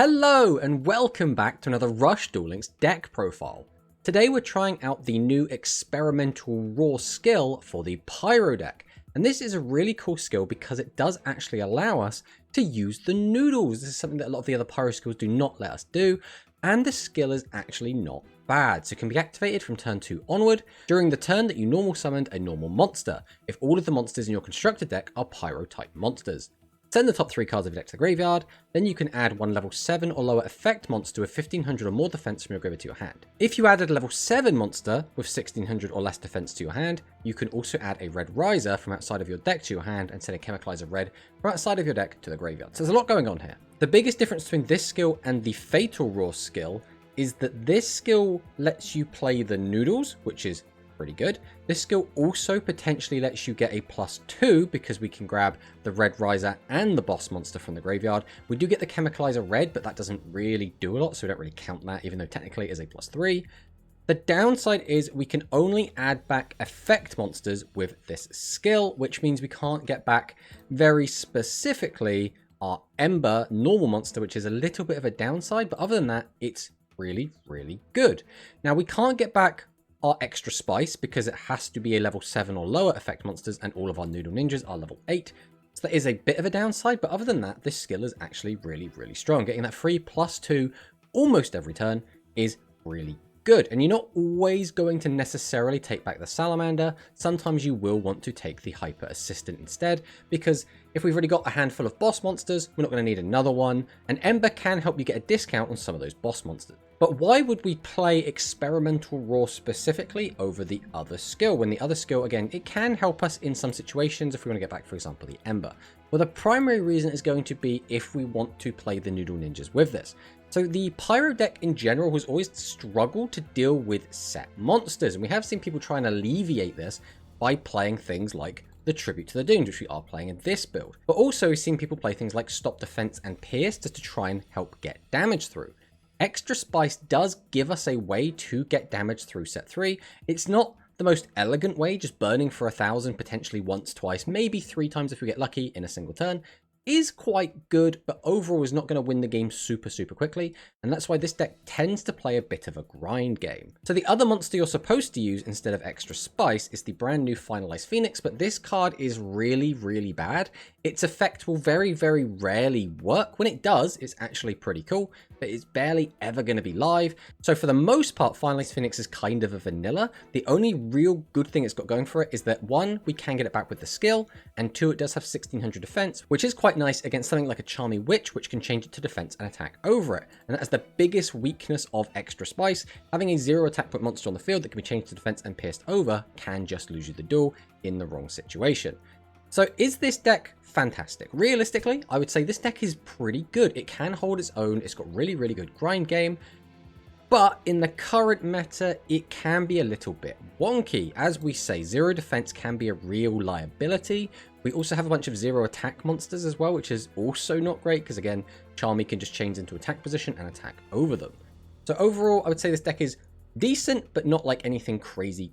Hello and welcome back to another Rush Duel Links deck profile. Today we're trying out the new experimental raw skill for the Pyro deck. And this is a really cool skill because it does actually allow us to use the noodles. This is something that a lot of the other Pyro skills do not let us do. And the skill is actually not bad. So it can be activated from turn 2 onward during the turn that you normal summoned a normal monster, if all of the monsters in your constructed deck are Pyro type monsters. Send the top 3 cards of your deck to the graveyard, then you can add one level 7 or lower effect monster with 1500 or more defense from your graveyard to your hand. If you added a level 7 monster with 1600 or less defense to your hand, you can also add a red riser from outside of your deck to your hand and send a chemicalizer red from outside of your deck to the graveyard. So there's a lot going on here. The biggest difference between this skill and the Fatal Raw skill is that this skill lets you play the noodles, which is pretty good. This skill also potentially lets you get a +2 because we can grab the red riser and the boss monster from the graveyard. We do get the chemicalizer red, but that doesn't really do a lot, so we don't really count that, even though technically it is a +3. The downside is we can only add back effect monsters with this skill, which means we can't get back very specifically our Ember normal monster, which is a little bit of a downside, but other than that, it's really, really good. Now, we can't get back our extra spice because it has to be a level 7 or lower effect monsters, and all of our noodle ninjas are level 8. So that is a bit of a downside, but other than that, this skill is actually really, really strong. Getting that free +2 almost every turn is really good. And you're not always going to necessarily take back the salamander. Sometimes you will want to take the hyper assistant instead, because if we've already got a handful of boss monsters, we're not going to need another one, and Ember can help you get a discount on some of those boss monsters. But why would we play Experimental Raw specifically over the other skill, when the other skill, again, it can help us in some situations if we want to get back, for example, the Ember? Well, the primary reason is going to be if we want to play the Noodle Ninjas with this. So the Pyro deck in general has always struggled to deal with set monsters, and we have seen people try and alleviate this by playing things like the Tribute to the Doomed, which we are playing in this build. But also we've seen people play things like Stop Defense and Pierce just to try and help get damage through. Extra Spice does give us a way to get damage through set 3. It's not the most elegant way, just burning for 1000 potentially once, twice, maybe 3 times if we get lucky in a single turn, is quite good, but overall is not going to win the game super quickly, and that's why this deck tends to play a bit of a grind game. So the other monster you're supposed to use instead of Extra Spice is the brand new Finalized Phoenix, but this card is really bad. Its effect will very rarely work. When it does, it's actually pretty cool, but it's barely ever going to be live. So for the most part, Finalized Phoenix is kind of a vanilla. The only real good thing it's got going for it is that 1, we can get it back with the skill, and 2, it does have 1600 defense, which is quite nice against something like a Charmy Witch, which can change it to defense and attack over it. And that is the biggest weakness of Extra Spice. Having a 0 attack point monster on the field that can be changed to defense and pierced over can just lose you the duel in the wrong situation. So is this deck fantastic? Realistically, I would say this deck is pretty good. It can hold its own. It's got really good grind game. But in the current meta, it can be a little bit wonky. As we say, 0 defense can be a real liability. We also have a bunch of 0 attack monsters as well, which is also not great because, again, Charmy can just change into attack position and attack over them. So overall, I would say this deck is decent, but not like anything crazy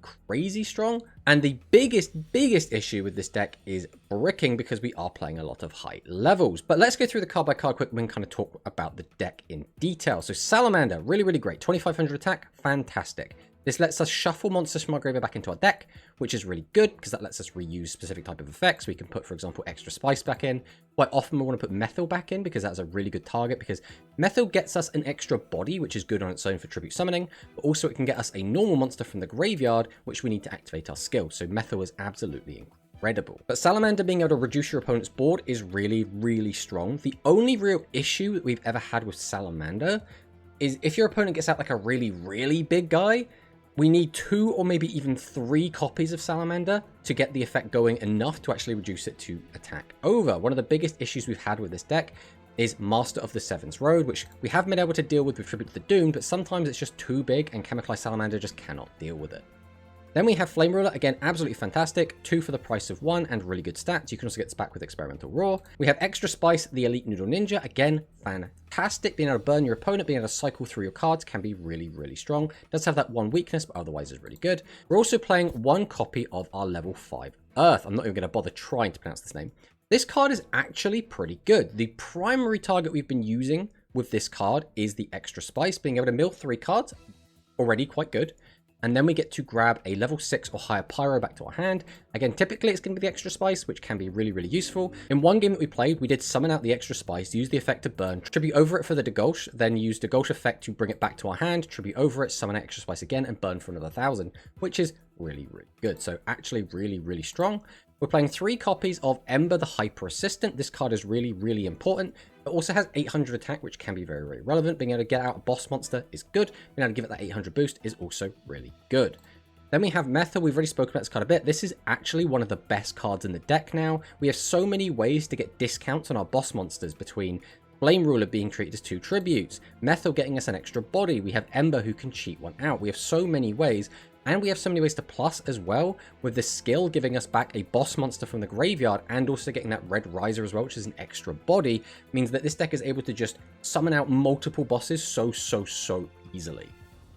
strong. And the biggest issue with this deck is bricking, because we are playing a lot of high levels. But let's go through the card by card quick and kind of talk about the deck in detail. So Salamander, really great. 2500 attack, fantastic. This lets us shuffle monsters from our graveyard back into our deck, which is really good because that lets us reuse specific type of effects. We can put, for example, Extra Spice back in. Quite often we want to put Methyl back in because that's a really good target, because Methyl gets us an extra body, which is good on its own for tribute summoning, but also it can get us a normal monster from the graveyard, which we need to activate our skill. So Methyl is absolutely incredible. But Salamander being able to reduce your opponent's board is really strong. The only real issue that we've ever had with Salamander is if your opponent gets out like a really big guy, we need 2 or maybe even 3 copies of Salamander to get the effect going enough to actually reduce it to attack over. One of the biggest issues we've had with this deck is Master of the Seventh Road, which we have been able to deal with Tribute to the Doomed, but sometimes it's just too big and Chemicalized Salamander just cannot deal with it. Then we have Flame Ruler, again, absolutely fantastic. 2 for the price of 1 and really good stats. You can also get this back with Experimental Raw. We have Extra Spice, the Elite Noodle Ninja, again, fantastic. Being able to burn your opponent, being able to cycle through your cards can be really strong. Does have that one weakness, but otherwise is really good. We're also playing 1 copy of our level 5 Earth. I'm not even going to bother trying to pronounce this name. This card is actually pretty good. The primary target we've been using with this card is the extra spice, being able to mill 3 cards, already quite good. And then we get to grab a level 6 or higher Pyro back to our hand. Again, typically it's going to be the extra spice, which can be really, really useful. In one game that we played, we did summon out the extra spice, use the effect to burn, tribute over it for the Degauche, then use the Degauche effect to bring it back to our hand, tribute over it, summon extra spice again, and burn for another 1,000, which is really, really good. So actually really, really strong. We're playing 3 copies of Ember, the Hyper Assistant. This card is really, really important. It also has 800 attack, which can be very, very relevant. Being able to get out a boss monster is good. Being able to give it that 800 boost is also really good. Then we have Methyl. We've already spoken about this card a bit. This is actually one of the best cards in the deck now. We have so many ways to get discounts on our boss monsters, between Flame Ruler being treated as 2 tributes, Methyl getting us an extra body, we have Ember who can cheat one out. We have so many ways. And we have so many ways to plus as well, with the skill giving us back a boss monster from the graveyard and also getting that red riser as well, which is an extra body, means that this deck is able to just summon out multiple bosses so easily.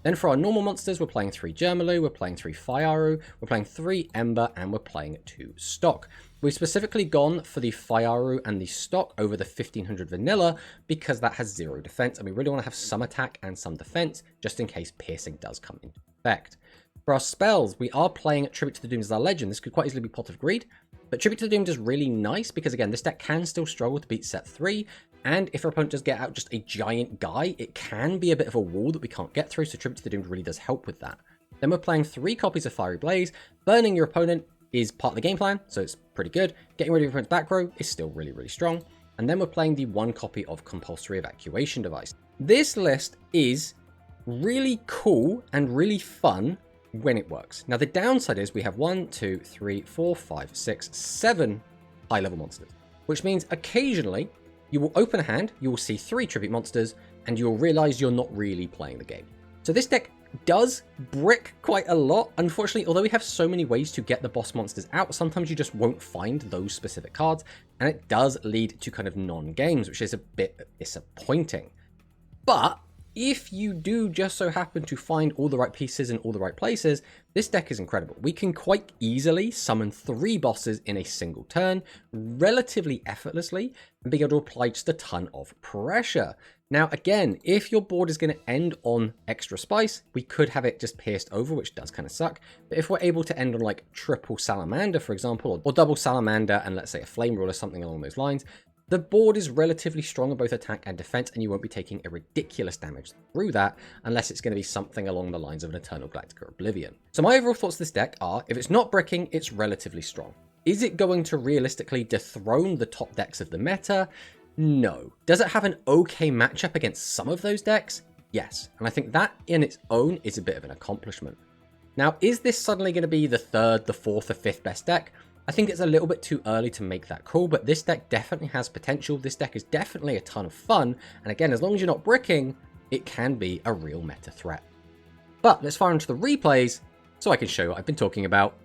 Then for our normal monsters, we're playing 3 Germalu, we're playing 3 Fyaru, we're playing 3 Ember, and we're playing 2 Stock. We've specifically gone for the Fyaru and the Stock over the 1500 Vanilla because that has 0 defense, and we really want to have some attack and some defense, just in case piercing does come into effect. For our spells, we are playing Tribute to the Doomed as our legend. This could quite easily be Pot of Greed, but Tribute to the Doomed is really nice because, again, this deck can still struggle to beat set 3, and if our opponent does get out just a giant guy, it can be a bit of a wall that we can't get through, so Tribute to the Doomed really does help with that. Then we're playing 3 copies of Fiery Blaze. Burning your opponent is part of the game plan, so it's pretty good. Getting rid of your opponent's back row is still really, really strong. And then we're playing the 1 copy of Compulsory Evacuation Device. This list is really cool and really fun when it works. Now the downside is we have 1, 2, 3, 4, 5, 6, 7 high level monsters, which means occasionally you will open a hand, you will see 3 tribute monsters, and you'll realize you're not really playing the game. So this deck does brick quite a lot. Unfortunately, although we have so many ways to get the boss monsters out, sometimes you just won't find those specific cards, and it does lead to kind of non-games, which is a bit disappointing. But if you do just so happen to find all the right pieces in all the right places, this deck is incredible. We can quite easily summon 3 bosses in a single turn, relatively effortlessly, and be able to apply just a ton of pressure. Now, again, if your board is going to end on extra spice, we could have it just pierced over, which does kind of suck. But if we're able to end on like triple salamander, for example, or double salamander and let's say a flame roll or something along those lines, the board is relatively strong on both attack and defense, and you won't be taking a ridiculous damage through that unless it's going to be something along the lines of an Eternal Galactic Oblivion. So my overall thoughts of this deck are, if it's not bricking, it's relatively strong. Is it going to realistically dethrone the top decks of the meta? No. Does it have an okay matchup against some of those decks? Yes. And I think that in its own is a bit of an accomplishment. Now, is this suddenly going to be the 3rd, the 4th, or 5th best deck? I think it's a little bit too early to make that call, but this deck definitely has potential. This deck is definitely a ton of fun, and again, as long as you're not bricking, it can be a real meta threat. But let's fire into the replays so I can show you what I've been talking about.